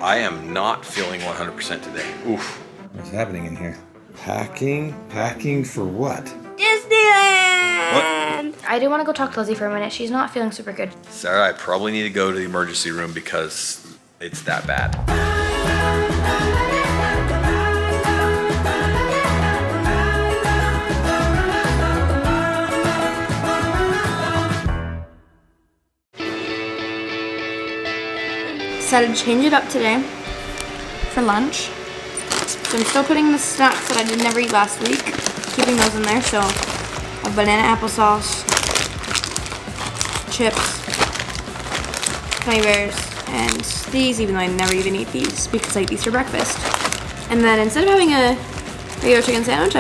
I am not feeling 100% today. Oof. What's happening in here? Packing? Packing for what? Disneyland! What? I do want to go talk to Lizzie for a minute. She's not feeling super good. Sarah, I probably need to go to the emergency room because it's that bad. Decided to change it up today for lunch. So I'm still putting the snacks that I did never eat last week, keeping those in there. So a banana applesauce, chips, gummy bears, and these, even though I never even eat these because I eat these for breakfast. And then instead of having a regular chicken sandwich,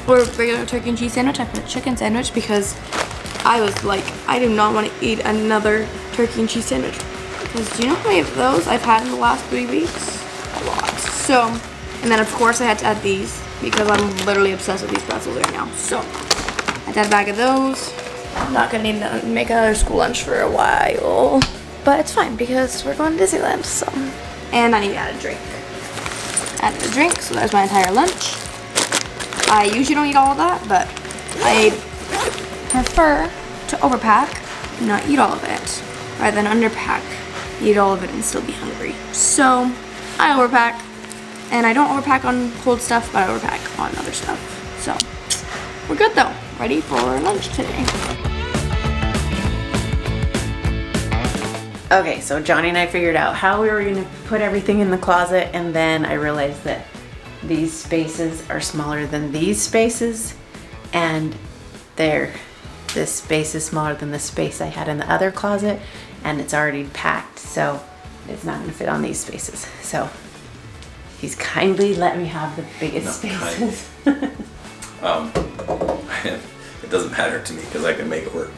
or regular turkey and cheese sandwich, I put chicken sandwich because I was like, I do not want to eat another turkey and cheese sandwich. Because do you know how many of those I've had in the last 3 weeks? A lot. So, and then of course I had to add these because I'm literally obsessed with these pretzels right now. So, I had to add a bag of those. I'm not gonna need to make another school lunch for a while. But it's fine because we're going to Disneyland, so. And I need to add a drink. Added a drink, so there's my entire lunch. I usually don't eat all of that, but I prefer to overpack and not eat all of it, rather than underpack, eat all of it and still be hungry. So I overpack, and I don't overpack on cold stuff, but I overpack on other stuff. So we're good though, ready for lunch today. Okay, so Johnny and I figured out how we were gonna put everything in the closet, and then I realized that these spaces are smaller than these spaces, and this space is smaller than the space I had in the other closet, and it's already packed, so it's not gonna fit on these spaces. So he's kindly let me have the biggest spaces. It doesn't matter to me because I can make it work.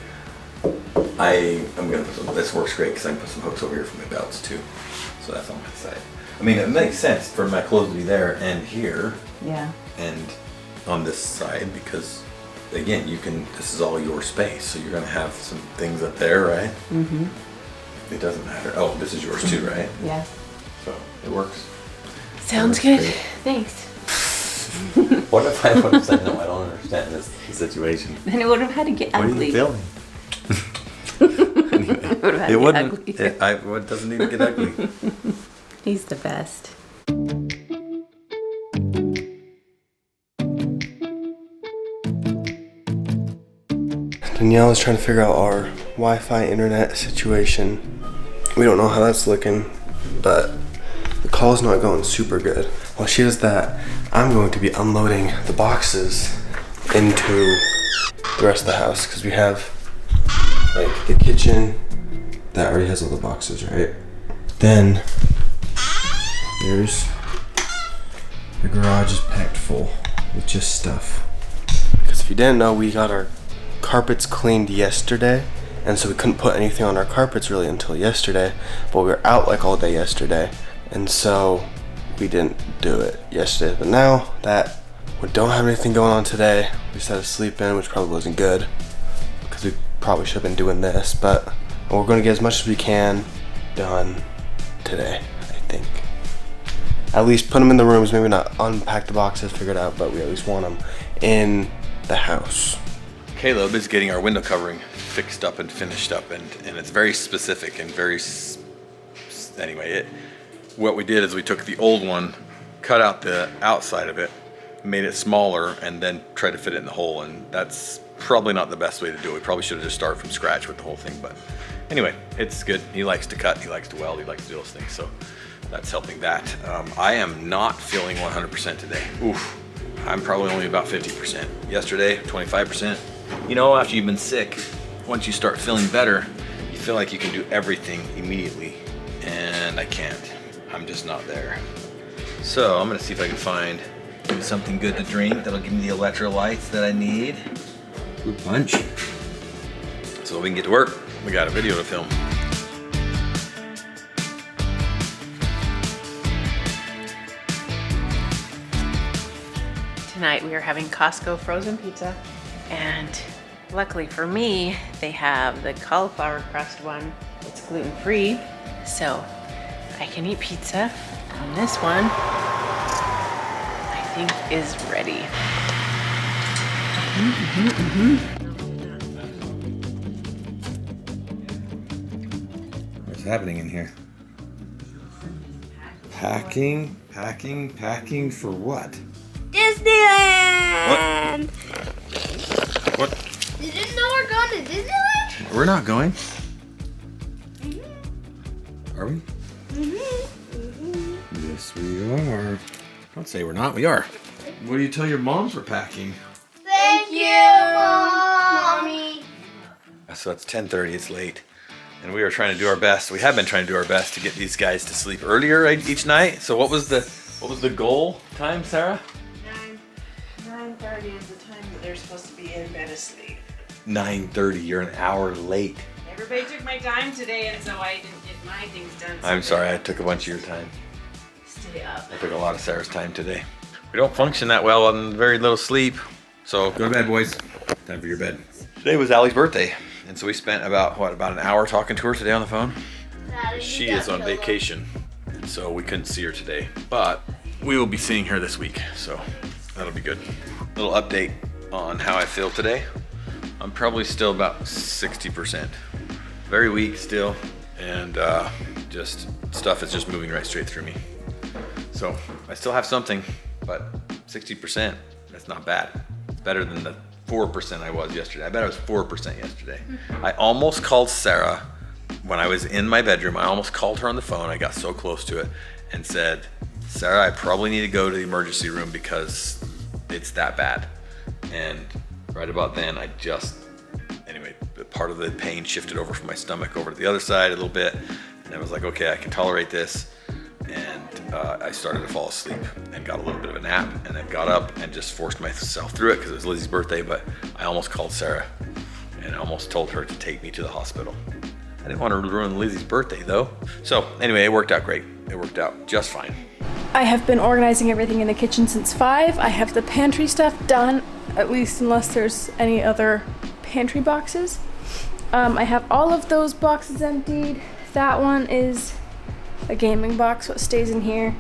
I'm gonna put some, this works great because I can put some hooks over here for my belts too. So that's on my side. I mean, it makes sense for my clothes to be there and here. Yeah. And on this side because, again, this is all your space. So you're gonna have some things up there, right? Mm-hmm. It doesn't matter. Oh, this is yours too, right? Yeah. So it works. Sounds good. Thanks. What if I would have said no? I don't understand this situation. Then it would have had to get ugly. What are you feeling? Anyway, it wouldn't. It doesn't need to get ugly. He's the best. Danielle is trying to figure out our Wi-Fi internet situation. We don't know how that's looking, but the call's not going super good. While she does that, I'm going to be unloading the boxes into the rest of the house because we have like the kitchen that already has all the boxes, right? Then there's the garage is packed full with just stuff. Because if you didn't know, we got our carpets cleaned yesterday, and so we couldn't put anything on our carpets really until yesterday, but we were out like all day yesterday, and so we didn't do it yesterday. But now that we don't have anything going on today, we just had to sleep in, which probably wasn't good because we probably should have been doing this, but we're going to get as much as we can done today, I think. At least put them in the rooms, maybe not unpack the boxes, figure it out, but we at least want them in the house. Caleb is getting our window covering fixed up and finished up, and it's very specific and very, anyway, what we did is we took the old one, cut out the outside of it, made it smaller, and then tried to fit it in the hole, and that's probably not the best way to do it. We probably should have just started from scratch with the whole thing, but anyway, it's good. He likes to cut, he likes to weld, he likes to do those things, so that's helping that. I am not feeling 100% today. Oof, I'm probably only about 50%. Yesterday, 25%. You know, after you've been sick, once you start feeling better, you feel like you can do everything immediately, and I can't. I'm just not there. So I'm gonna see if I can find something good to drink that'll give me the electrolytes that I need. Good punch. So we can get to work. We got a video to film. Tonight we are having Costco frozen pizza, and luckily for me, they have the cauliflower crust one. It's gluten-free, so I can eat pizza. And this one, I think, is ready. What's happening in here? Packing for what? Disneyland! What? You didn't know we're going to Disneyland? We're not going. Are we? Yes, we are. Don't say we're not. We are. What do you tell your mom for packing? Thank you, Mommy. So it's 10:30. It's late, and we are trying to do our best. We have been trying to do our best to get these guys to sleep earlier each night. So what was the goal time, Sarah? 9:30 is the time that they're supposed to be in bed asleep. 9:30. You're an hour late. Everybody took my time today, and so I didn't get my things done. So I'm sorry. I took a bunch of your time. Stay up. I took a lot of Sarah's time today. We don't function that well on very little sleep. So go to bed, boys. Time for your bed. Today was Allie's birthday. And so we spent about an hour talking to her today on the phone. She is on vacation, so we couldn't see her today. But we will be seeing her this week, so that'll be good. Little update on how I feel today. I'm probably still about 60%. Very weak still, and just stuff is just moving right straight through me. So I still have something, but 60%, that's not bad. It's better than the 4% I was yesterday. I bet I was 4% yesterday. I almost called Sarah when I was in my bedroom. I almost called her on the phone. I got so close to it and said, Sarah, I probably need to go to the emergency room because it's that bad. And right about then, anyway, part of the pain shifted over from my stomach over to the other side a little bit. And I was like, okay, I can tolerate this. And I started to fall asleep and got a little bit of a nap, and then got up and just forced myself through it because it was Lizzie's birthday. But I almost called Sarah and I almost told her to take me to the hospital. I didn't want to ruin Lizzie's birthday though. So anyway, it worked out great. It worked out just fine. I have been organizing everything in the kitchen since 5. I have the pantry stuff done, at least unless there's any other pantry boxes. I have all of those boxes emptied. That one is a gaming box, so it stays in here.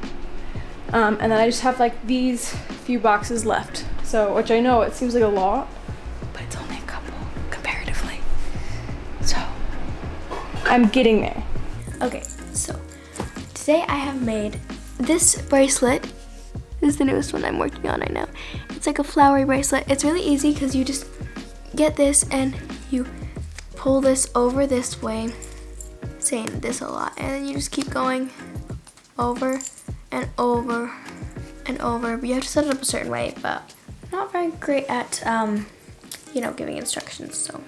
And then I just have like these few boxes left. So, which I know it seems like a lot, but it's only a couple comparatively. So, I'm getting there. Okay, so today I have made this bracelet. This is the newest one I'm working on right now. It's like a flowery bracelet. It's really easy because you just get this and you pull this over this way, saying this a lot, and then you just keep going over and over and over. But you have to set it up a certain way, but I'm not very great at giving instructions. So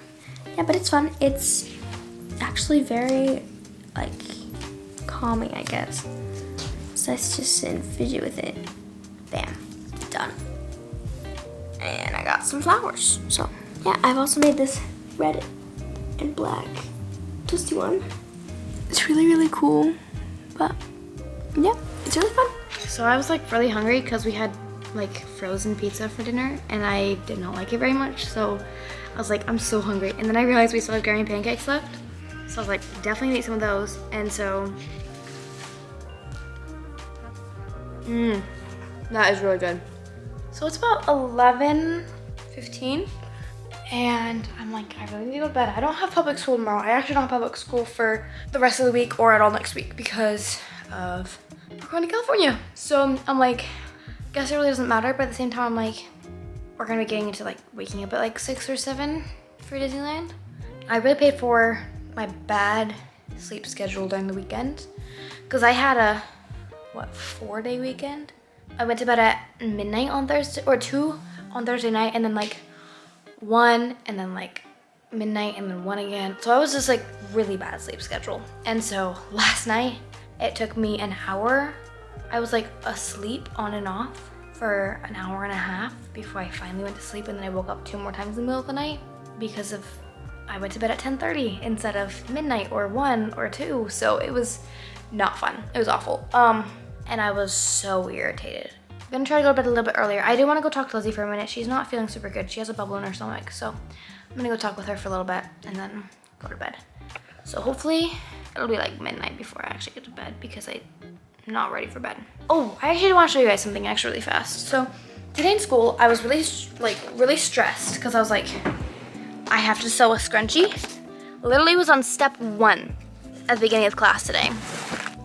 yeah, but it's fun. It's actually very like calming, I guess. So let's just sit and fidget with it. Bam, done. And I got some flowers. So yeah, I've also made this red and black twisty one. It's really, really cool, but yeah, it's really fun. So I was like really hungry because we had like frozen pizza for dinner and I did not like it very much. So I was like, I'm so hungry. And then I realized we still had granny pancakes left. So I was like, definitely need some of those. And so, that is really good. So it's about 11:15. And I'm like, I really need to go to bed. I don't have public school tomorrow. I actually don't have public school for the rest of the week or at all next week because of we're going to California. So I'm like, I guess it really doesn't matter, but at the same time, I'm like, we're gonna be getting into like waking up at like 6 or 7 for Disneyland. I really paid for my bad sleep schedule during the weekend because I had a 4-day weekend. I went to bed at midnight on Thursday, or 2 on Thursday night, and then like 1, and then like midnight, and then 1 again. So I was just like really bad sleep schedule. And so last night it took me an hour. I was like asleep on and off for an hour and a half before I finally went to sleep, and then I woke up 2 more times in the middle of the night because of I went to bed at 10:30 instead of midnight or 1 or 2. So it was not fun. It was awful. And I was so irritated. I'm gonna try to go to bed a little bit earlier. I do want to go talk to Lizzie for a minute. She's not feeling super good. She has a bubble in her stomach. So I'm gonna go talk with her for a little bit and then go to bed. So hopefully it'll be like midnight before I actually get to bed because I'm not ready for bed. Oh, I actually want to show you guys something actually really fast. So today in school, I was really stressed because I was like, I have to sew a scrunchie. Literally was on step 1 at the beginning of class today.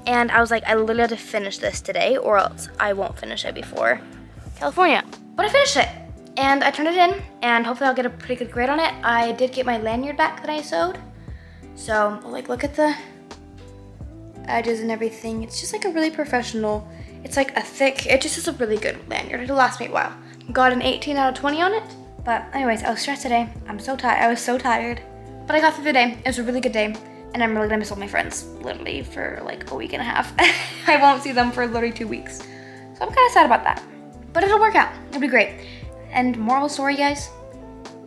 And I was like, I literally have to finish this today or else I won't finish it before California. But I finished it and I turned it in and hopefully I'll get a pretty good grade on it. I did get my lanyard back that I sewed. So like look at the edges and everything. It's just like a really professional, it's like a thick, it just is a really good lanyard. It'll last me a while. Got an 18 out of 20 on it. But anyways, I was stressed today. I'm so tired, I was so tired. But I got through the day, it was a really good day. And I'm really gonna miss all my friends, literally for like a week and a half. I won't see them for literally 2 weeks. So I'm kinda sad about that. But it'll work out, it'll be great. And moral of the story, guys,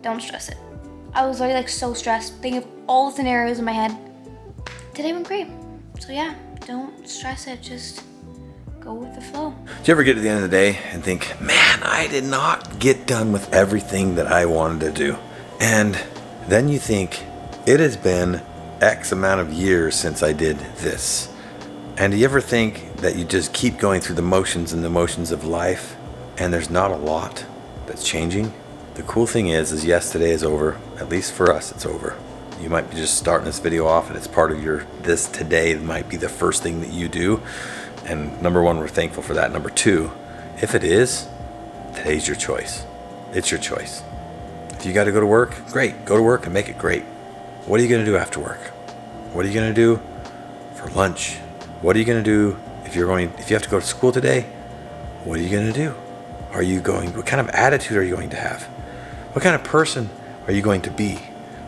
don't stress it. I was already like so stressed, thinking of all the scenarios in my head. Today went great. So yeah, don't stress it, just go with the flow. Do you ever get to the end of the day and think, man, I did not get done with everything that I wanted to do? And then you think, it has been X amount of years since I did this. And do you ever think that you just keep going through the motions and the motions of life and there's not a lot that's changing? The cool thing is yes, today is over. At least for us, it's over. You might be just starting this video off and it's part of this today might be the first thing that you do. And number 1, we're thankful for that. Number 2, if it is, today's your choice. It's your choice. If you got to go to work, great. Go to work and make it great. What are you going to do after work? What are you going to do for lunch? What are you going to do if you have to go to school today? What are you going to do? What kind of attitude are you going to have? What kind of person are you going to be?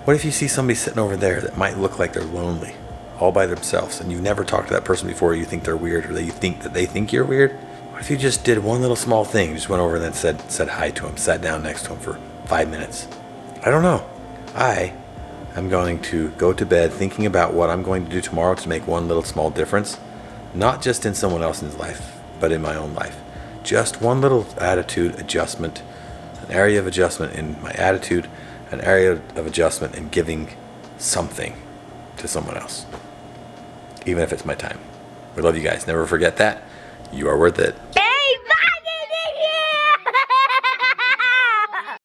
What if you see somebody sitting over there that might look like they're lonely, all by themselves, and you've never talked to that person before, you think they're weird, or you think that they think you're weird? What if you just did one little small thing, just went over and then said hi to him, sat down next to him for 5 minutes? I don't know. I'm going to go to bed thinking about what I'm going to do tomorrow to make one little small difference, not just in someone else's life, but in my own life. Just one little attitude adjustment, an area of adjustment in my attitude, an area of adjustment in giving something to someone else, even if it's my time. We love you guys. Never forget that. You are worth it.